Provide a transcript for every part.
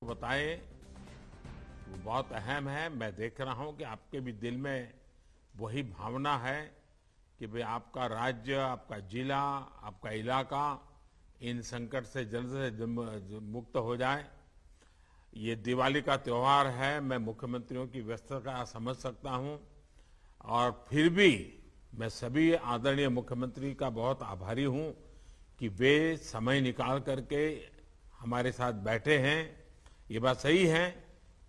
बताएं वो बहुत अहम है। मैं देख रहा हूं कि आपके भी दिल में वही भावना है कि भाई आपका राज्य, आपका जिला, आपका इलाका इन संकट से जल्द से मुक्त हो जाए। ये दिवाली का त्योहार है, मैं मुख्यमंत्रियों की व्यस्तता समझ सकता हूं और फिर भी मैं सभी आदरणीय मुख्यमंत्री का बहुत आभारी हूं कि वे समय निकाल करके हमारे साथ बैठे हैं। ये बात सही है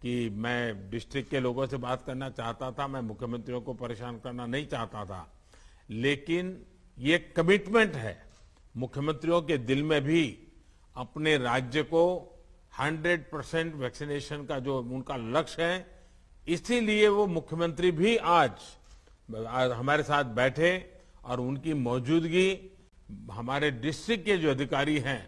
कि मैं डिस्ट्रिक्ट के लोगों से बात करना चाहता था, मैं मुख्यमंत्रियों को परेशान करना नहीं चाहता था, लेकिन ये कमिटमेंट है मुख्यमंत्रियों के दिल में भी अपने राज्य को 100% वैक्सीनेशन का जो उनका लक्ष्य है, इसीलिए वो मुख्यमंत्री भी आज हमारे साथ बैठे और उनकी मौजूदगी हमारे डिस्ट्रिक्ट के जो अधिकारी हैं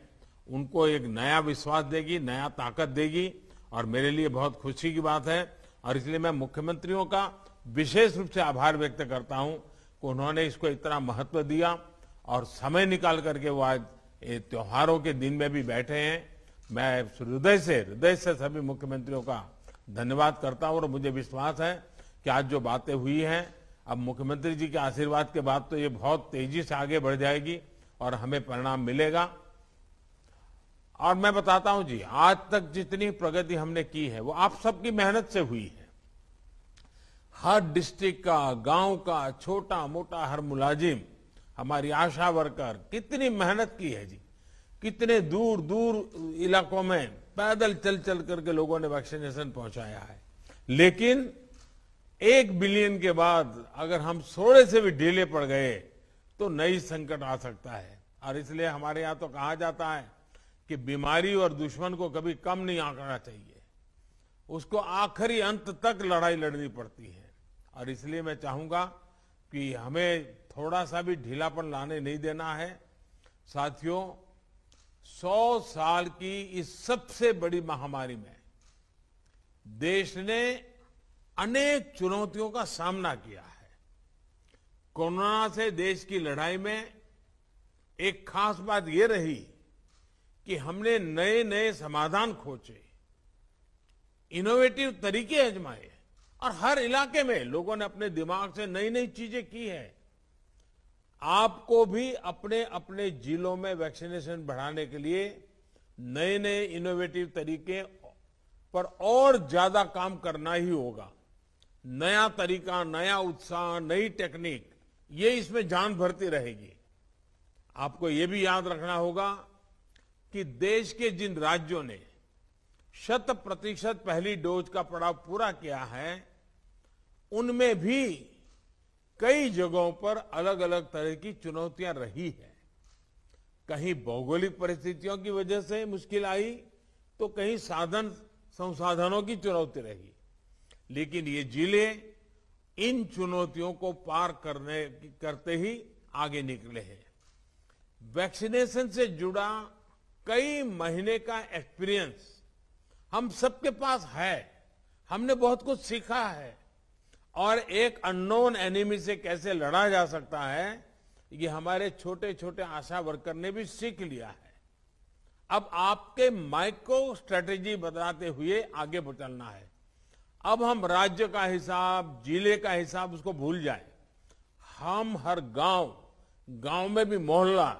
उनको एक नया विश्वास देगी, नया ताकत देगी और मेरे लिए बहुत खुशी की बात है। और इसलिए मैं मुख्यमंत्रियों का विशेष रूप से आभार व्यक्त करता हूं कि उन्होंने इसको इतना महत्व दिया और समय निकाल करके वो आज त्योहारों के दिन में भी बैठे हैं। मैं हृदय से सभी मुख्यमंत्रियों का धन्यवाद करता हूं और मुझे विश्वास है कि आज जो बातें हुई हैं, अब मुख्यमंत्री जी के आशीर्वाद के बाद तो ये बहुत तेजी से आगे बढ़ जाएगी और हमें परिणाम मिलेगा। और मैं बताता हूं जी, आज तक जितनी प्रगति हमने की है वो आप सबकी मेहनत से हुई है। हर डिस्ट्रिक्ट का, गांव का, छोटा मोटा हर मुलाजिम, हमारी आशा वर्कर कितनी मेहनत की है जी। कितने दूर दूर इलाकों में पैदल चल चल करके लोगों ने वैक्सीनेशन पहुंचाया है। लेकिन 1 बिलियन के बाद अगर हम थोड़े से भी ढीले पड़ गए तो नई संकट आ सकता है। और इसलिए हमारे यहां तो कहा जाता है कि बीमारी और दुश्मन को कभी कम नहीं आंकना चाहिए, उसको आखिरी अंत तक लड़ाई लड़नी पड़ती है। और इसलिए मैं चाहूंगा कि हमें थोड़ा सा भी ढीलापन लाने नहीं देना है। साथियों, 100 साल की इस सबसे बड़ी महामारी में देश ने अनेक चुनौतियों का सामना किया है। कोरोना से देश की लड़ाई में एक खास बात यह रही कि हमने नए नए समाधान खोजे, इनोवेटिव तरीके आजमाए और हर इलाके में लोगों ने अपने दिमाग से नई नई चीजें की है। आपको भी अपने अपने जिलों में वैक्सीनेशन बढ़ाने के लिए नए नए इनोवेटिव तरीके पर और ज्यादा काम करना ही होगा। नया तरीका, नया उत्साह, नई टेक्निक, ये इसमें जान भरती रहेगी। आपको ये भी याद रखना होगा कि देश के जिन राज्यों ने 100% पहली डोज का पड़ाव पूरा किया है, उनमें भी कई जगहों पर अलग अलग तरह की चुनौतियां रही है। कहीं भौगोलिक परिस्थितियों की वजह से मुश्किल आई तो कहीं साधन संसाधनों की चुनौती रही, लेकिन ये जिले इन चुनौतियों को पार करते ही आगे निकले हैं। वैक्सीनेशन से जुड़ा कई महीने का एक्सपीरियंस हम सबके पास है। हमने बहुत कुछ सीखा है और एक अननोन एनिमी से कैसे लड़ा जा सकता है, ये हमारे छोटे छोटे आशा वर्कर ने भी सीख लिया है। अब आपके माइक्रो स्ट्रेटेजी बताते हुए आगे चलना है। अब हम राज्य का हिसाब, जिले का हिसाब उसको भूल जाए। हम हर गांव में भी मोहल्ला,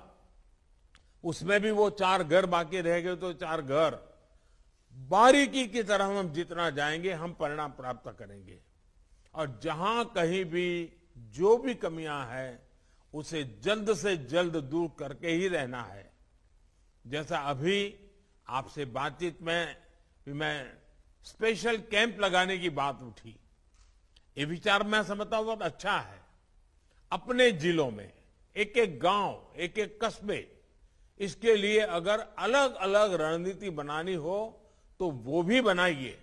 उसमें भी वो 4 घर बाकी रह गए तो 4 घर, बारीकी की तरह हम जितना जाएंगे हम परिणाम प्राप्त करेंगे। और जहां कहीं भी जो भी कमियां हैं उसे जल्द से जल्द दूर करके ही रहना है। जैसा अभी आपसे बातचीत में मैं स्पेशल कैंप लगाने की बात उठी, ये विचार मैं समझता हूं बहुत अच्छा है। अपने जिलों में एक एक गांव, एक एक कस्बे, इसके लिए अगर अलग अलग रणनीति बनानी हो तो वो भी बनाइए।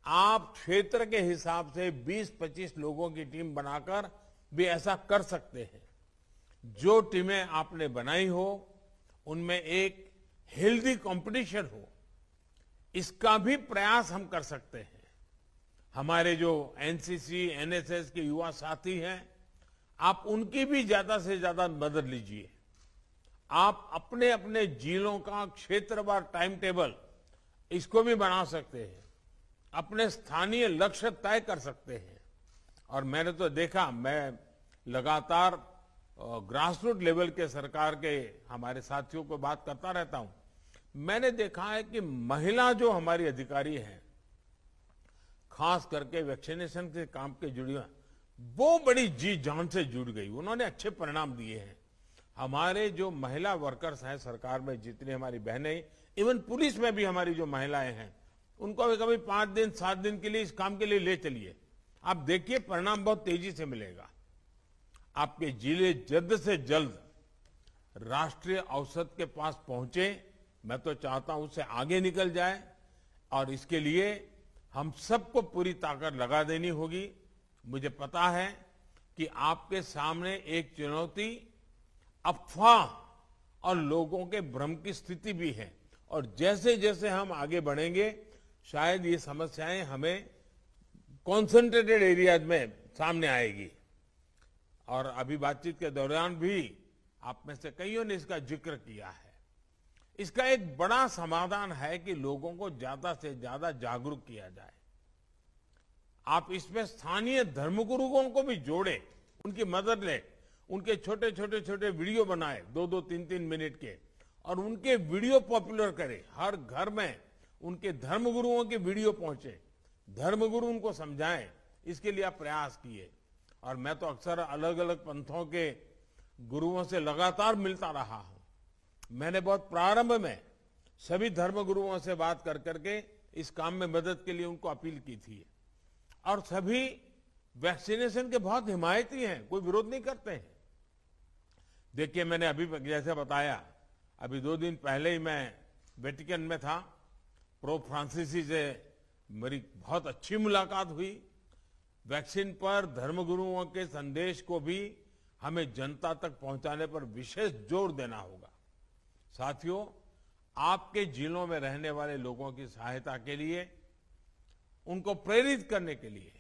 आप क्षेत्र के हिसाब से 20-25 लोगों की टीम बनाकर भी ऐसा कर सकते हैं। जो टीमें आपने बनाई हो उनमें एक हेल्दी कंपटीशन हो, इसका भी प्रयास हम कर सकते हैं। हमारे जो एनसीसी, एनएसएस के युवा साथी हैं, आप उनकी भी ज्यादा से ज्यादा मदद लीजिए। आप अपने अपने जिलों का क्षेत्रवार टाइम टेबल इसको भी बना सकते हैं, अपने स्थानीय लक्ष्य तय कर सकते हैं। और मैंने तो देखा, मैं लगातार ग्रासरूट लेवल के सरकार के हमारे साथियों को बात करता रहता हूं। मैंने देखा है कि महिला जो हमारी अधिकारी हैं, खास करके वैक्सीनेशन के काम के जुड़ी हुई, वो बड़ी जी जान से जुड़ गई, उन्होंने अच्छे परिणाम दिए हैं। हमारे जो महिला वर्कर्स हैं सरकार में, जितनी हमारी बहनें, इवन पुलिस में भी हमारी जो महिलाएं हैं, उनको भी कभी 5 दिन 7 दिन के लिए इस काम के लिए ले चलिए, आप देखिए परिणाम बहुत तेजी से मिलेगा। आपके जिले जल्द से जल्द राष्ट्रीय औसत के पास पहुंचे, मैं तो चाहता हूं उससे आगे निकल जाए, और इसके लिए हम सबको पूरी ताकत लगा देनी होगी। मुझे पता है कि आपके सामने एक चुनौती अफवाह और लोगों के भ्रम की स्थिति भी है, और जैसे जैसे हम आगे बढ़ेंगे शायद ये समस्याएं हमें कॉन्सेंट्रेटेड एरियाज में सामने आएगी। और अभी बातचीत के दौरान भी आप में से कईयों ने इसका जिक्र किया है। इसका एक बड़ा समाधान है कि लोगों को ज्यादा से ज्यादा जागरूक किया जाए। आप इसमें स्थानीय धर्मगुरुओं को भी जोड़े, उनकी मदद ले, उनके छोटे छोटे वीडियो बनाए 2-2, 3-3 मिनट के, और उनके वीडियो पॉपुलर करें। हर घर में उनके धर्मगुरुओं के वीडियो पहुंचे, धर्मगुरु उनको समझाएं। इसके लिए आप प्रयास किए। और मैं तो अक्सर अलग अलग पंथों के गुरुओं से लगातार मिलता रहा हूं। मैंने बहुत प्रारंभ में सभी धर्मगुरुओं से बात कर करके इस काम में मदद के लिए उनको अपील की थी, और सभी वैक्सीनेशन के बहुत हिमायती हैं, कोई विरोध नहीं करते हैं। देखिए, मैंने अभी जैसे बताया, अभी 2 दिन पहले ही मैं वेटिकन में था, पोप फ्रांसिस से मेरी बहुत अच्छी मुलाकात हुई। वैक्सीन पर धर्मगुरुओं के संदेश को भी हमें जनता तक पहुंचाने पर विशेष जोर देना होगा। साथियों, आपके जिलों में रहने वाले लोगों की सहायता के लिए, उनको प्रेरित करने के लिए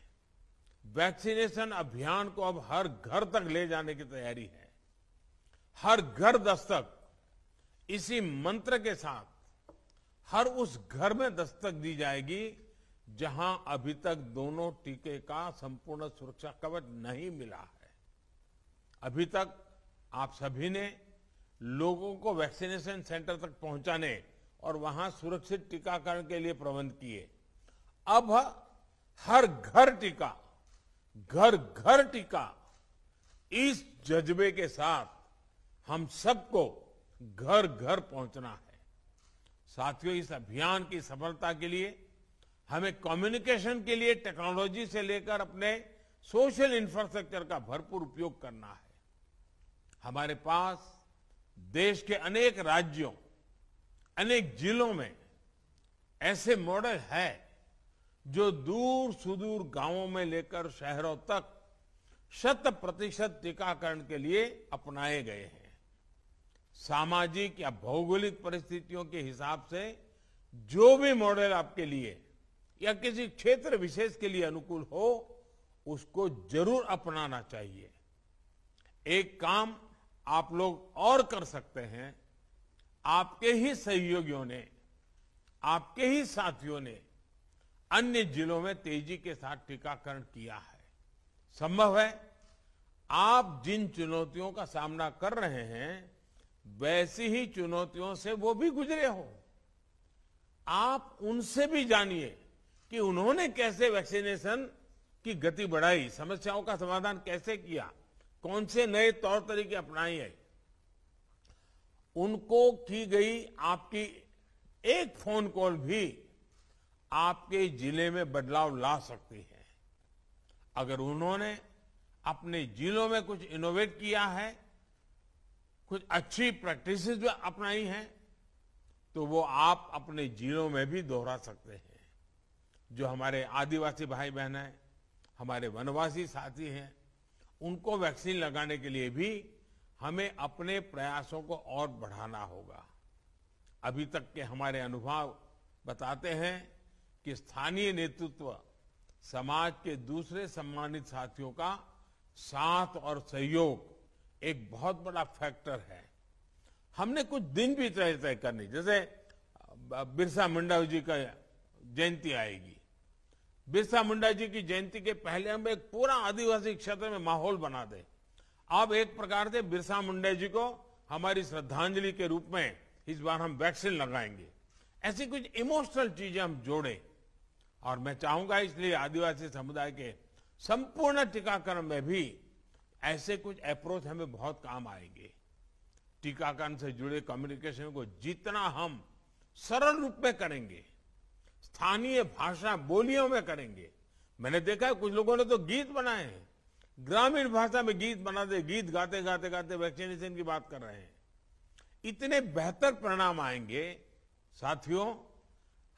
वैक्सीनेशन अभियान को अब हर घर तक ले जाने की तैयारी है। हर घर दस्तक, इसी मंत्र के साथ हर उस घर में दस्तक दी जाएगी जहां अभी तक दोनों टीके का संपूर्ण सुरक्षा कवच नहीं मिला है। अभी तक आप सभी ने लोगों को वैक्सीनेशन सेंटर तक पहुंचाने और वहां सुरक्षित टीकाकरण के लिए प्रबंध किए। अब हर घर टीका, घर घर टीका, इस जज्बे के साथ हम सबको घर घर पहुंचना है। साथियों, इस अभियान की सफलता के लिए हमें कम्युनिकेशन के लिए टेक्नोलॉजी से लेकर अपने सोशल इंफ्रास्ट्रक्चर का भरपूर उपयोग करना है। हमारे पास देश के अनेक राज्यों, अनेक जिलों में ऐसे मॉडल है जो दूर सुदूर गांवों में लेकर शहरों तक 100% टीकाकरण के लिए अपनाए गए हैं। सामाजिक या भौगोलिक परिस्थितियों के हिसाब से जो भी मॉडल आपके लिए या किसी क्षेत्र विशेष के लिए अनुकूल हो, उसको जरूर अपनाना चाहिए। एक काम आप लोग और कर सकते हैं। आपके ही सहयोगियों ने, आपके ही साथियों ने अन्य जिलों में तेजी के साथ टीकाकरण किया है। संभव है आप जिन चुनौतियों का सामना कर रहे हैं, वैसी ही चुनौतियों से वो भी गुजरे हो। आप उनसे भी जानिए कि उन्होंने कैसे वैक्सीनेशन की गति बढ़ाई, समस्याओं का समाधान कैसे किया, कौन से नए तौर तरीके अपनाए हैं। उनको की गई आपकी एक फोन कॉल भी आपके जिले में बदलाव ला सकती है। अगर उन्होंने अपने जिलों में कुछ इनोवेट किया है, कुछ अच्छी प्रैक्टिसेस जो अपनाई हैं, तो वो आप अपने जिलों में भी दोहरा सकते हैं। जो हमारे आदिवासी भाई बहन हैं, हमारे वनवासी साथी हैं, उनको वैक्सीन लगाने के लिए भी हमें अपने प्रयासों को और बढ़ाना होगा। अभी तक के हमारे अनुभव बताते हैं कि स्थानीय नेतृत्व समाज के दूसरे सम्मानित साथियों का साथ और सहयोग एक बहुत बड़ा फैक्टर है। हमने कुछ दिन भी तय करनी, जैसे बिरसा मुंडा जी का जयंती आएगी। बिरसा मुंडा जी की जयंती के पहले हम एक पूरा आदिवासी क्षेत्र में माहौल बना दें। अब एक प्रकार से बिरसा मुंडा जी को हमारी श्रद्धांजलि के रूप में इस बार हम वैक्सीन लगाएंगे। ऐसी कुछ इमोशनल चीजें हम जोड़ें। और मैं चाहूंगा इसलिए आदिवासी समुदाय के संपूर्ण टीकाकरण में भी ऐसे कुछ अप्रोच हमें बहुत काम आएंगे। टीकाकरण से जुड़े कम्युनिकेशन को जितना हम सरल रूप में करेंगे, स्थानीय भाषा बोलियों में करेंगे। मैंने देखा है कुछ लोगों ने तो गीत बनाए हैं, ग्रामीण भाषा में गीत बना दे, गीत गाते गाते गाते वैक्सीनेशन की बात कर रहे हैं। इतने बेहतर परिणाम आएंगे। साथियों,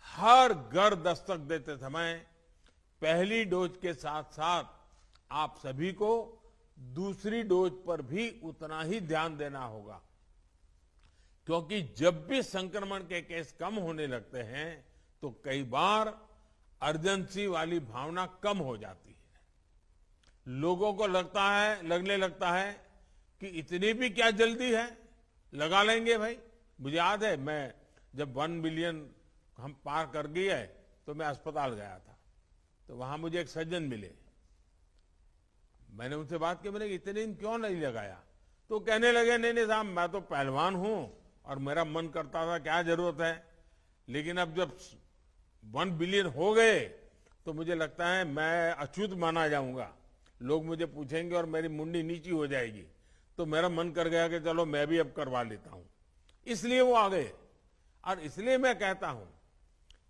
हर घर दस्तक देते समय पहली डोज के साथ साथ आप सभी को दूसरी डोज पर भी उतना ही ध्यान देना होगा, क्योंकि जब भी संक्रमण के केस कम होने लगते हैं तो कई बार अर्जेंसी वाली भावना कम हो जाती है। लोगों को लगने लगता है कि इतनी भी क्या जल्दी है, लगा लेंगे भाई। मुझे याद है, मैं जब 1 बिलियन हम पार कर गए तो मैं अस्पताल गया था, तो वहां मुझे एक सज्जन मिले। मैंने उनसे बात की, मैंने इतने दिन क्यों नहीं लगाया? तो कहने लगे, नहीं साहब, मैं तो पहलवान हूं और मेरा मन करता था, क्या जरूरत है, लेकिन अब जब 1 बिलियन हो गए तो मुझे लगता है मैं अछूत माना जाऊंगा। लोग मुझे पूछेंगे और मेरी मुंडी नीची हो जाएगी, तो मेरा मन कर गया कि चलो मैं भी अब करवा लेता हूं। इसलिए वो आ गए। और इसलिए मैं कहता हूं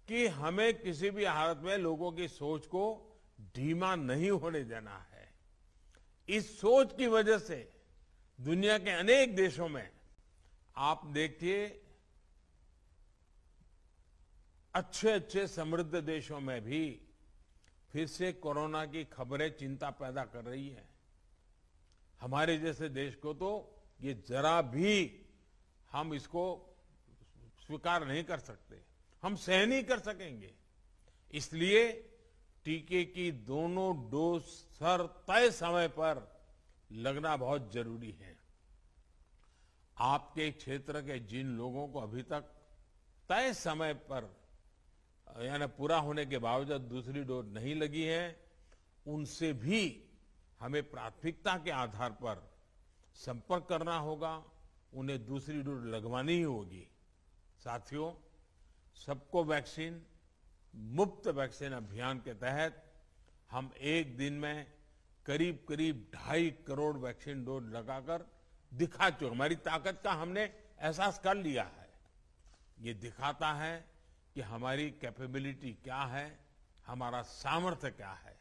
कि हमें किसी भी हालत में लोगों की सोच को धीमा नहीं होने देना है। इस सोच की वजह से दुनिया के अनेक देशों में आप देखिए, अच्छे अच्छे समृद्ध देशों में भी फिर से कोरोना की खबरें चिंता पैदा कर रही है। हमारे जैसे देश को तो ये जरा भी हम इसको स्वीकार नहीं कर सकते, हम सहन नहीं कर सकेंगे। इसलिए टीके की दोनों डोज तय समय पर लगना बहुत जरूरी है। आपके क्षेत्र के जिन लोगों को अभी तक तय समय पर यानी पूरा होने के बावजूद दूसरी डोज नहीं लगी है, उनसे भी हमें प्राथमिकता के आधार पर संपर्क करना होगा, उन्हें दूसरी डोज लगवानी ही होगी। साथियों, सबको वैक्सीन, मुफ्त वैक्सीन अभियान के तहत हम एक दिन में करीब करीब 2.5 करोड़ वैक्सीन डोज लगाकर दिखा चुके। हमारी ताकत का हमने एहसास कर लिया है। ये दिखाता है कि हमारी कैपेबिलिटी क्या है, हमारा सामर्थ्य क्या है।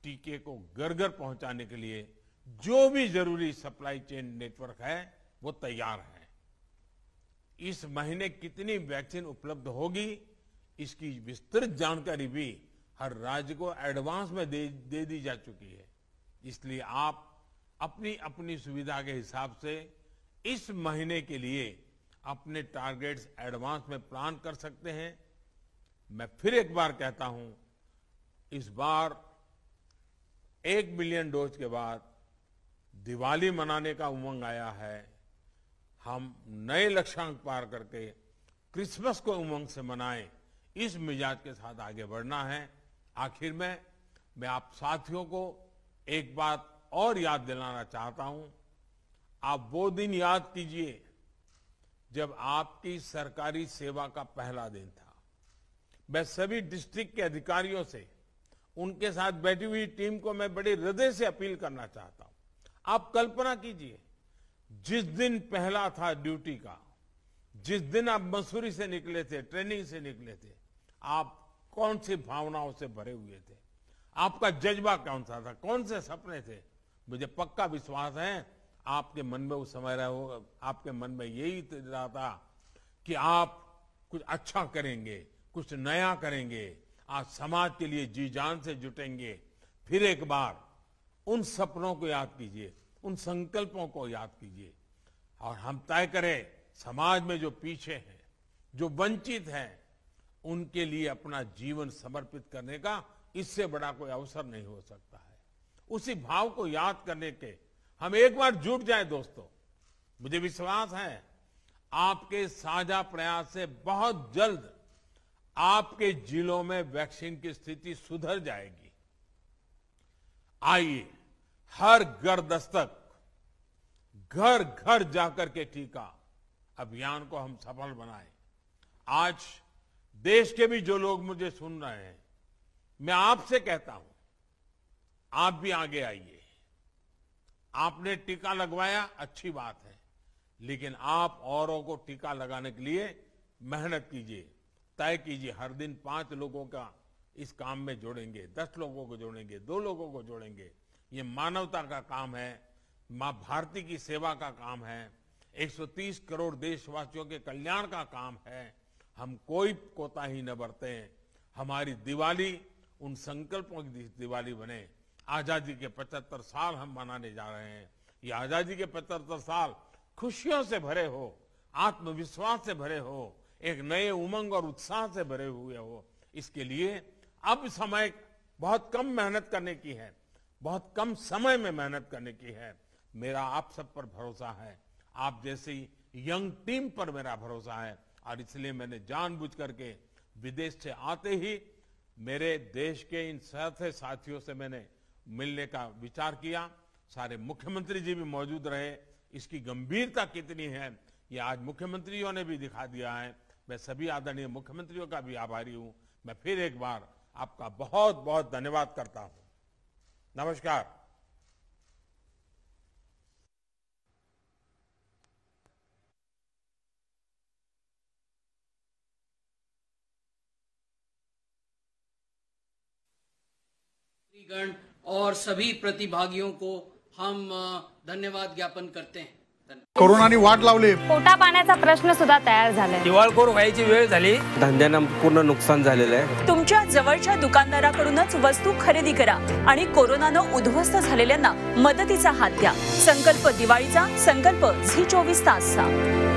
टीके को घर घर पहुंचाने के लिए जो भी जरूरी सप्लाई चेन नेटवर्क है वो तैयार है। इस महीने कितनी वैक्सीन उपलब्ध होगी, इसकी विस्तृत जानकारी भी हर राज्य को एडवांस में दे दी जा चुकी है। इसलिए आप अपनी अपनी सुविधा के हिसाब से इस महीने के लिए अपने टारगेट्स एडवांस में प्लान कर सकते हैं। मैं फिर एक बार कहता हूं, इस बार 1 मिलियन डोज के बाद दिवाली मनाने का उमंग आया है। हम नए लक्ष्यांक पार करके क्रिसमस को उमंग से मनाएं, इस मिजाज के साथ आगे बढ़ना है। आखिर में मैं आप साथियों को एक बात और याद दिलाना चाहता हूं। आप वो दिन याद कीजिए जब आपकी सरकारी सेवा का पहला दिन था। मैं सभी डिस्ट्रिक्ट के अधिकारियों से, उनके साथ बैठी हुई टीम को मैं बड़े हृदय से अपील करना चाहता हूं। आप कल्पना कीजिए, जिस दिन पहला था ड्यूटी का, जिस दिन आप मसूरी से निकले थे, ट्रेनिंग से निकले थे, आप कौन सी भावनाओं से भरे हुए थे, आपका जज्बा कौन सा था, कौन से सपने थे। मुझे पक्का विश्वास है आपके मन में उस समय आपके मन में यही रहा था कि आप कुछ अच्छा करेंगे, कुछ नया करेंगे, आज समाज के लिए जी जान से जुटेंगे। फिर एक बार उन सपनों को याद कीजिए, उन संकल्पों को याद कीजिए और हम तय करें समाज में जो पीछे हैं, जो वंचित हैं, उनके लिए अपना जीवन समर्पित करने का इससे बड़ा कोई अवसर नहीं हो सकता है। उसी भाव को याद करने के हम एक बार जुट जाए दोस्तों। मुझे विश्वास है आपके साझा प्रयास से बहुत जल्द आपके जिलों में वैक्सीन की स्थिति सुधर जाएगी। आइए, हर घर दस्तक, घर घर जाकर के टीका अभियान को हम सफल बनाएं। आज देश के भी जो लोग मुझे सुन रहे हैं, मैं आपसे कहता हूं, आप भी आगे आइए। आपने टीका लगवाया, अच्छी बात है, लेकिन आप औरों को टीका लगाने के लिए मेहनत कीजिए, तय कीजिए। हर दिन 5 लोगों का इस काम में जोड़ेंगे, 10 लोगों को जोड़ेंगे, 2 लोगों को जोड़ेंगे। ये मानवता का काम है, मां भारती की सेवा का काम है, 130 करोड़ देशवासियों के कल्याण का काम है। हम कोई कोताही न बरतें। हमारी दिवाली उन संकल्पों की दिवाली बने। आजादी के 75 साल हम मनाने जा रहे हैं। ये आजादी के 75 साल खुशियों से भरे हो, आत्मविश्वास से भरे हो, एक नए उमंग और उत्साह से भरे हुए हो। इसके लिए अब समय बहुत कम मेहनत करने की है, बहुत कम समय में मेहनत करने की है। मेरा आप सब पर भरोसा है, आप जैसी यंग टीम पर मेरा भरोसा है, और इसलिए मैंने जानबूझ करके विदेश से आते ही मेरे देश के इन साथियों से मैंने मिलने का विचार किया। सारे मुख्यमंत्री जी भी मौजूद रहे। इसकी गंभीरता कितनी है ये आज मुख्यमंत्रियों ने भी दिखा दिया है। मैं सभी आदरणीय मुख्यमंत्रियों का भी आभारी हूं। मैं फिर एक बार आपका बहुत बहुत धन्यवाद करता हूं। नमस्कार। गण और सभी प्रतिभागियों को हम धन्यवाद ज्ञापन करते हैं। कोरोनाने वाट लावली, पोटा पाण्याचा प्रश्न सुद्धा तयार झालाय, दिवाळखोर व्हायची वेळ झाली, धंद्यांना पूर्ण नुकसान झालेलं आहे। तुमच्या जवळच्या दुकानदाराकडूनच वस्तू खरेदी करा आणि कोरोनानं उद्ध्वस्त झालेल्यांना मदतीचा हात द्या। संकल्प दिवाळीचा, संकल्प झी 24 तासचा।